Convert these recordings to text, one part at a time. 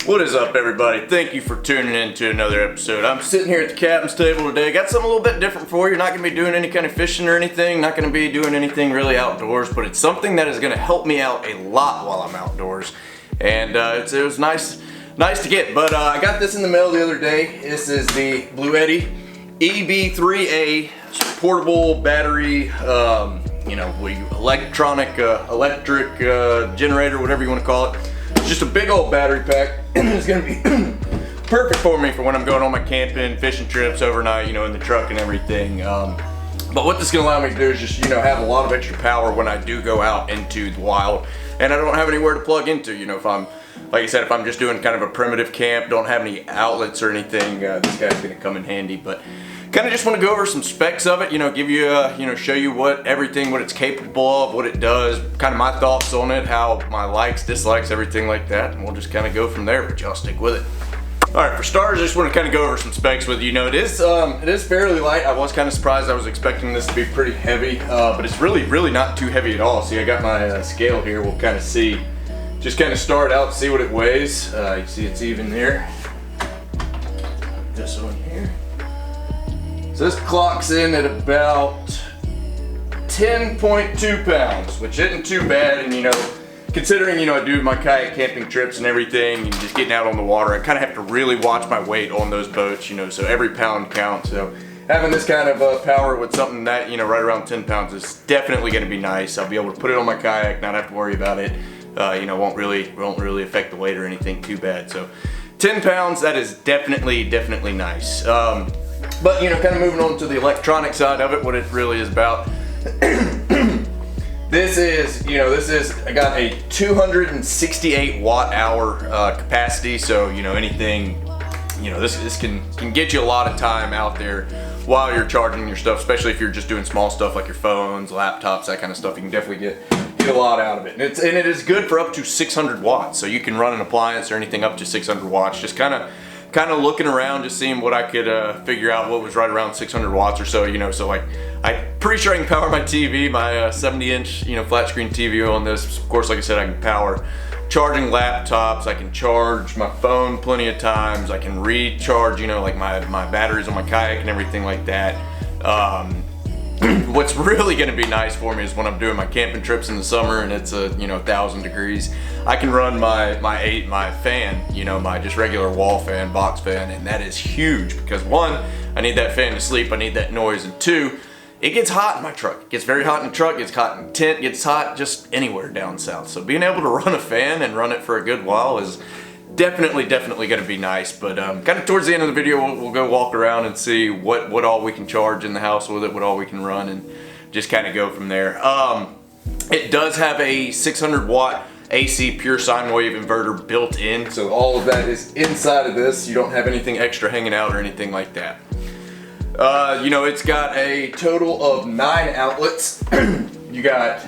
What is up, everybody? Thank you for tuning in to another episode. I'm sitting here at the captain's table today. Got something a little bit different for you. Not going to be doing any kind of fishing or anything. Not going to be doing anything really outdoors, but it's something that is going to help me out a lot while I'm outdoors. And it was nice to get. But I got this in the mail the other day. This is the Bluetti EB3A Portable Battery, electric generator, whatever you want to call it. It's just a big old battery pack, and it's gonna be perfect for me for when I'm going on my camping, fishing trips overnight, in the truck and everything. But what this is gonna allow me to do is just, have a lot of extra power when I do go out into the wild, and I don't have anywhere to plug into. If I'm, like I said, if I'm just doing kind of a primitive camp, don't have any outlets or anything, this guy's gonna come in handy. But kind of just want to go over some specs of it, give you, show you what it's capable of, what it does, kind of my thoughts on it, how my likes, dislikes, everything like that, and we'll just kind of go from there, but y'all stick with it. Alright, for starters, I just want to kind of go over some specs with you. It is fairly light. I was kind of surprised. I was expecting this to be pretty heavy, but it's really not too heavy at all. See, I got my scale here. We'll kind of see, just kind of start out, see what it weighs. You see it's even there. This one here. So this clocks in at about 10.2 pounds, which isn't too bad. And considering I do my kayak camping trips and everything, and just getting out on the water, I kind of have to really watch my weight on those boats, so every pound counts. So having this kind of power with something that right around 10 pounds is definitely going to be nice. I'll be able to put it on my kayak, not have to worry about it. Won't really affect the weight or anything too bad. So 10 pounds, that is definitely nice. But kind of moving on to the electronic side of it, what it really is about. This is I got a 268 watt hour capacity. So anything, this can get you a lot of time out there while you're charging your stuff, especially if you're just doing small stuff like your phones, laptops, that kind of stuff. You can definitely get a lot out of it. And it is good for up to 600 watts. So you can run an appliance or anything up to 600 watts. Just kind of looking around, just seeing what I could figure out what was right around 600 watts or so, so like, I'm pretty sure I can power my TV, my 70-inch, flat screen TV on this. Of course, like I said, I can power charging laptops, I can charge my phone plenty of times, I can recharge, like my batteries on my kayak and everything like that. What's really going to be nice for me is when I'm doing my camping trips in the summer and it's 1,000 degrees. I can run my fan, my just regular wall fan, box fan, and that is huge because one, I need that fan to sleep, I need that noise, and two, it gets hot in my truck. It gets very hot in the truck, it gets hot in the tent, it gets hot just anywhere down south. So being able to run a fan and run it for a good while is definitely going to be nice. But kind of towards the end of the video, we'll go walk around and see what all we can charge in the house with it, what all we can run, and just kind of go from there. It does have a 600 watt AC pure sine wave inverter built in, so all of that is inside of this. You don't have anything extra hanging out or anything like that. It's got a total of 9 outlets. You got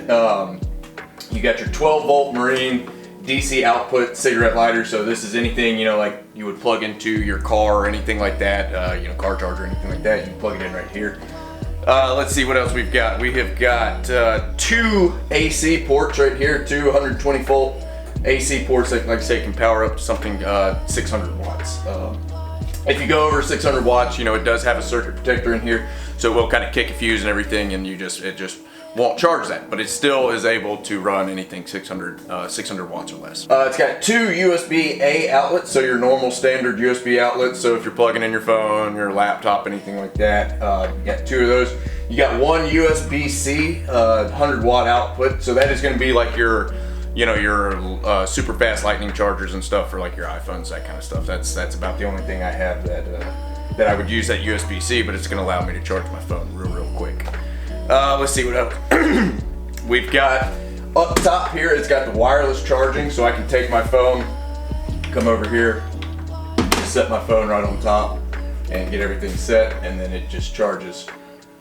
your 12 volt marine DC output cigarette lighter, so this is anything like you would plug into your car or anything like that, car charger or anything like that. You can plug it in right here. Let's see what else we've got. We have got 2 AC ports right here, 2 120 volt AC ports that, like I say, can power up to something 600 watts. If you go over 600 watts, it does have a circuit protector in here, so it will kind of kick a fuse and everything, and it just won't charge that, but it still is able to run anything 600 watts or less. It's got 2 USB-A outlets, so your normal standard USB outlets. So if you're plugging in your phone, your laptop, anything like that, you got 2 of those. You got 1 USB-C 100 watt output, so that is going to be like your super fast lightning chargers and stuff for like your iPhones, that kind of stuff. That's about the only thing I have that I would use that USB-C, but it's going to allow me to charge my phone real quick. Let's see what else. We've got up top here, it's got the wireless charging, so I can take my phone, come over here, set my phone right on top, and get everything set, and then it just charges.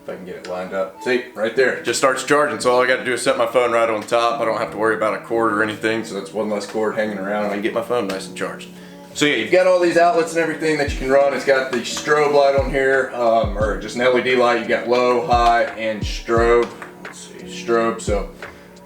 If I can get it lined up. See, right there, it just starts charging. So all I got to do is set my phone right on top. I don't have to worry about a cord or anything, so that's one less cord hanging around, and I can get my phone nice and charged. So yeah, you've got all these outlets and everything that you can run. It's got the strobe light on here, or just an LED light. You got low, high, and strobe. Let's see, strobe. So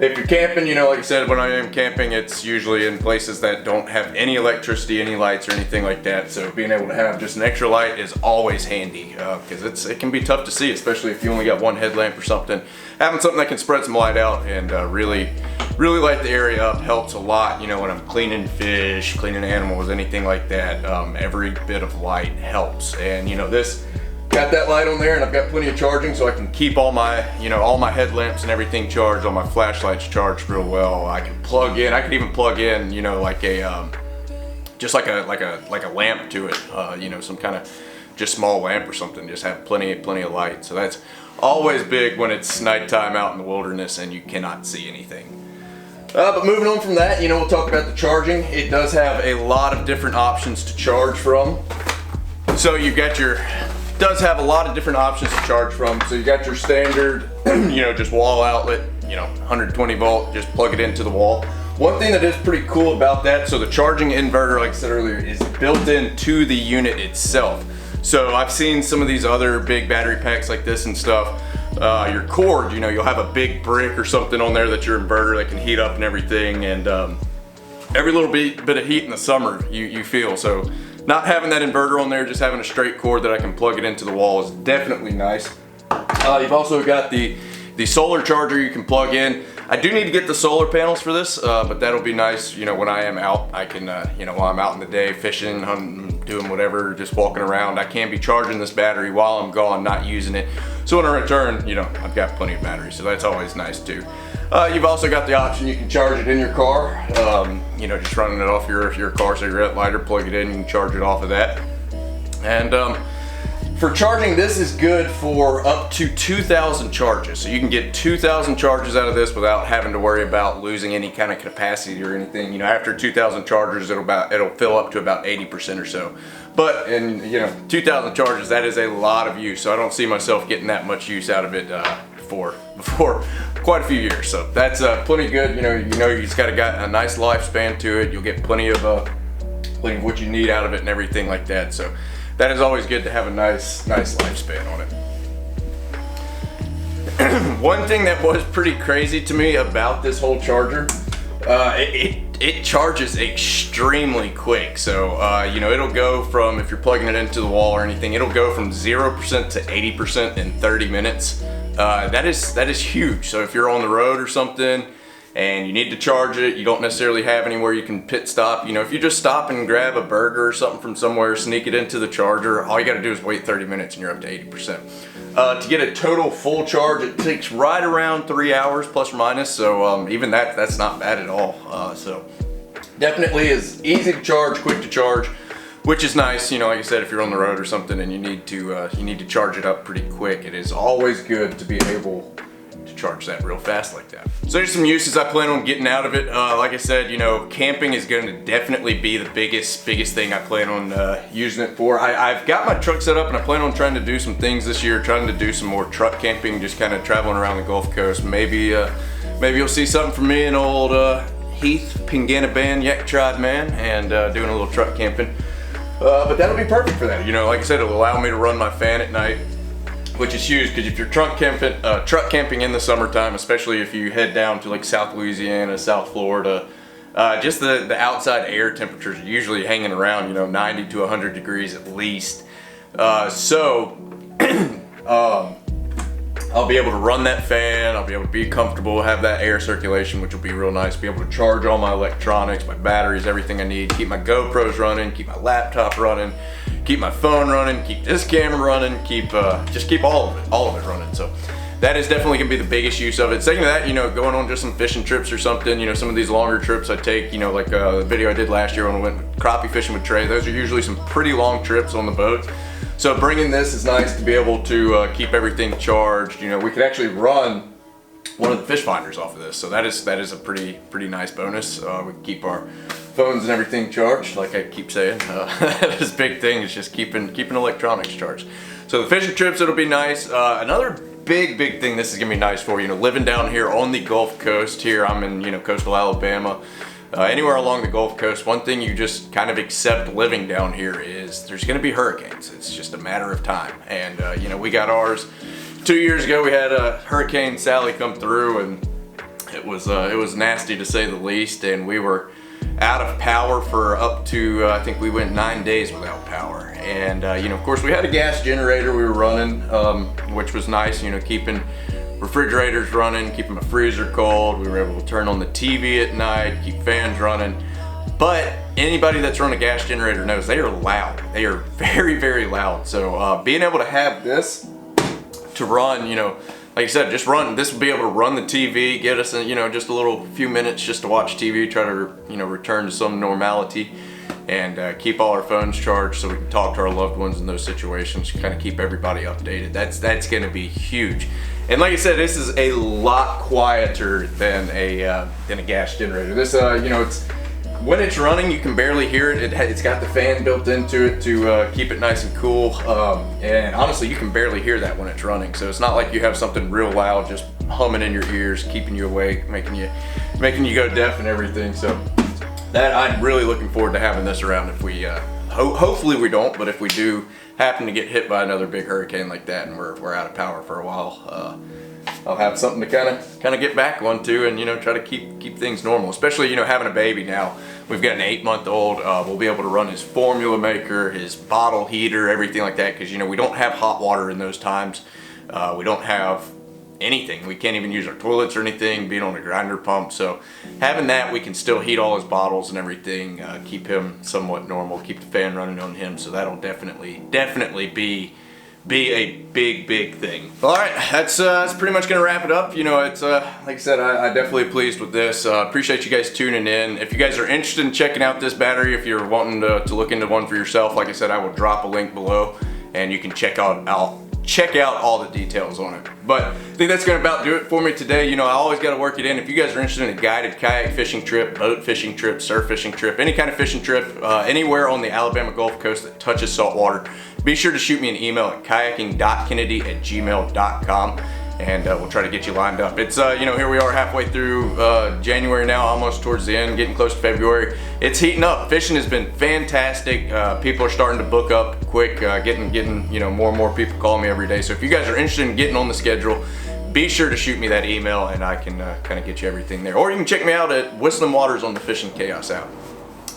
If you're camping, you know, like I said, when I am camping, it's usually in places that don't have any electricity, any lights or anything like that. So being able to have just an extra light is always handy because it can be tough to see, especially if you only got one headlamp or something. Having something that can spread some light out and really light the area up helps a lot. You know, when I'm cleaning fish, cleaning animals, anything like that, every bit of light helps. And you know, this got that light on there, and I've got plenty of charging, so I can keep all my, you know, all my headlamps and everything charged, all my flashlights charged real well. I can plug in, I can even plug in, you know, like a just like a lamp to it, you know, some kind of just small lamp or something. Just have plenty of light. So that's always big when it's nighttime out in the wilderness and you cannot see anything. But moving on from that, you know, we'll talk about the charging. It does have a lot of different options to charge from. So you've got your does have a lot of different options to charge from. So you got your standard, you know, just wall outlet, you know, 120 volt, just plug it into the wall. One thing that is pretty cool about that, so the charging inverter, like I said earlier, is built into the unit itself. So I've seen some of these other big battery packs like this and stuff. Your cord, you know, you'll have a big brick or something on there that's your inverter that can heat up and everything, and every little bit of heat in the summer you feel. So not having that inverter on there, just having a straight cord that I can plug it into the wall is definitely nice. You've also got the solar charger you can plug in. I do need to get the solar panels for this, but that'll be nice, you know, when I am out. I can, you know, while I'm out in the day fishing, hunting, doing whatever, just walking around, I can be charging this battery while I'm gone, not using it. So when I return, you know, I've got plenty of batteries, so that's always nice too. You've also got the option you can charge it in your car, you know, just running it off your car cigarette lighter, plug it in, you can charge it off of that. And for charging, this is good for up to 2,000 charges. So you can get 2,000 charges out of this without having to worry about losing any kind of capacity or anything. You know, after 2,000 charges, it'll fill up to about 80% or so. But in, you know, 2,000 charges, that is a lot of use. So I don't see myself getting that much use out of it for quite a few years. So that's plenty good. You know, you just got a nice lifespan to it. You'll get plenty of what you need out of it and everything like that. So that is always good to have a nice lifespan on it. One thing that was pretty crazy to me about this whole charger, it charges extremely quick. So you know, it'll go from, if you're plugging it into the wall or anything, it'll go from 0% to 80% in 30 minutes. That is huge. So if you're on the road or something and you need to charge it, you don't necessarily have anywhere you can pit stop. You know, if you just stop and grab a burger or something from somewhere, sneak it into the charger, all you gotta do is wait 30 minutes and you're up to 80%. To get a total full charge, it takes right around 3 hours plus or minus. So even that's not bad at all. So definitely is easy to charge, quick to charge, which is nice. You know, like I said, if you're on the road or something and you need to charge it up pretty quick, it is always good to be able to charge that real fast like that. So there's some uses I plan on getting out of it. Like I said, you know, camping is going to definitely be the biggest thing I plan on using it for. I've got my truck set up and I plan on trying to do some things this year, trying to do some more truck camping, just kind of traveling around the Gulf Coast. Maybe you'll see something from me and old Heath Pinganaban Yak Tribe man, and doing a little truck camping. But that'll be perfect for that. You know, like I said, it'll allow me to run my fan at night, which is huge, because if you're truck camping in the summertime, especially if you head down to like South Louisiana, South Florida, just the outside air temperatures are usually hanging around, you know, 90 to 100 degrees at least. I'll be able to run that fan, I'll be able to be comfortable, have that air circulation, which will be real nice, be able to charge all my electronics, my batteries, everything I need, keep my GoPros running, keep my laptop running, keep my phone running, keep this camera running, just keep all of it running. So that is definitely gonna be the biggest use of it. Second to that, you know, going on just some fishing trips or something, you know, some of these longer trips I take, you know, like the video I did last year when I went crappie fishing with Trey, those are usually some pretty long trips on the boat. So bringing this is nice to be able to keep everything charged. You know, we could actually run one of the fish finders off of this, so that is a pretty nice bonus. We can keep our phones and everything charged, like I keep saying. That is a big thing, is just keeping electronics charged. So the fishing trips, it'll be nice. Another big thing this is gonna be nice for, you know, living down here on the Gulf Coast. Here I'm in, you know, coastal Alabama. Anywhere along the Gulf Coast, one thing you just kind of accept living down here is there's going to be hurricanes. It's just a matter of time. And you know, we got ours 2 years ago. We had Hurricane Sally come through, and it was nasty to say the least, and we were out of power for up to I think we went 9 days without power. And you know, of course we had a gas generator we were running, which was nice, you know, keeping refrigerators running, keeping my freezer cold. We were able to turn on the TV at night, keep fans running. But anybody that's run a gas generator knows they are loud. They are very, very loud. So being able to have this to run, you know, like I said, just run, this will be able to run the TV, get us, you know, just a little few minutes just to watch TV, try to, you know, return to some normality, and keep all our phones charged so we can talk to our loved ones in those situations, kind of keep everybody updated. That's going to be huge. And like I said, this is a lot quieter than a gas generator. This, you know, it's, when it's running, you can barely hear it. It's got the fan built into it to keep it nice and cool. And honestly, you can barely hear that when it's running. So it's not like you have something real loud just humming in your ears, keeping you awake, making you go deaf and everything. So that, I'm really looking forward to having this around if we, hopefully we don't, but if we do happen to get hit by another big hurricane like that and we're out of power for a while, I'll have something to kind of get back on to, and you know, try to keep things normal. Especially, you know, having a baby now. We've got an 8-month-old. We'll be able to run his formula maker, his bottle heater, everything like that, because you know we don't have hot water in those times. We don't have anything. We can't even use our toilets or anything, being on a grinder pump. So having that, we can still heat all his bottles and everything, keep him somewhat normal, keep the fan running on him. So that'll definitely be a big thing. All right, that's pretty much gonna wrap it up. You know, it's like I said, I definitely pleased with this. Appreciate you guys tuning in. If you guys are interested in checking out this battery, if you're wanting to look into one for yourself, like I said, I will drop a link below and you can check out all the details on it. But I think that's gonna about do it for me today. You know, I always gotta work it in. If you guys are interested in a guided kayak fishing trip, boat fishing trip, surf fishing trip, any kind of fishing trip, anywhere on the Alabama Gulf Coast that touches salt water, be sure to shoot me an email at kayaking.kennedy@gmail.com, and we'll try to get you lined up. It's, you know, here we are halfway through January now, almost towards the end, getting close to February. It's heating up. Fishing has been fantastic. People are starting to book up quick, getting, you know, more and more people calling me every day. So if you guys are interested in getting on the schedule, be sure to shoot me that email and I can kind of get you everything there. Or you can check me out at Whistling Waters on the Fishing Chaos app.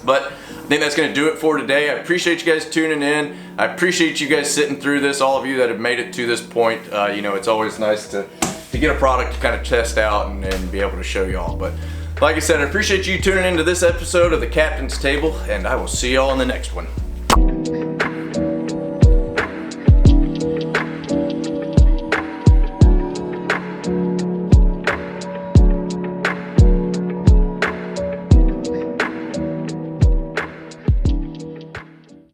But I think that's going to do it for today. I appreciate you guys tuning in. I appreciate you guys sitting through this, all of you that have made it to this point. You know, it's always nice to get a product to kind of test out and be able to show y'all. But like I said, I appreciate you tuning into this episode of The Captain's Table, and I will see y'all in the next one.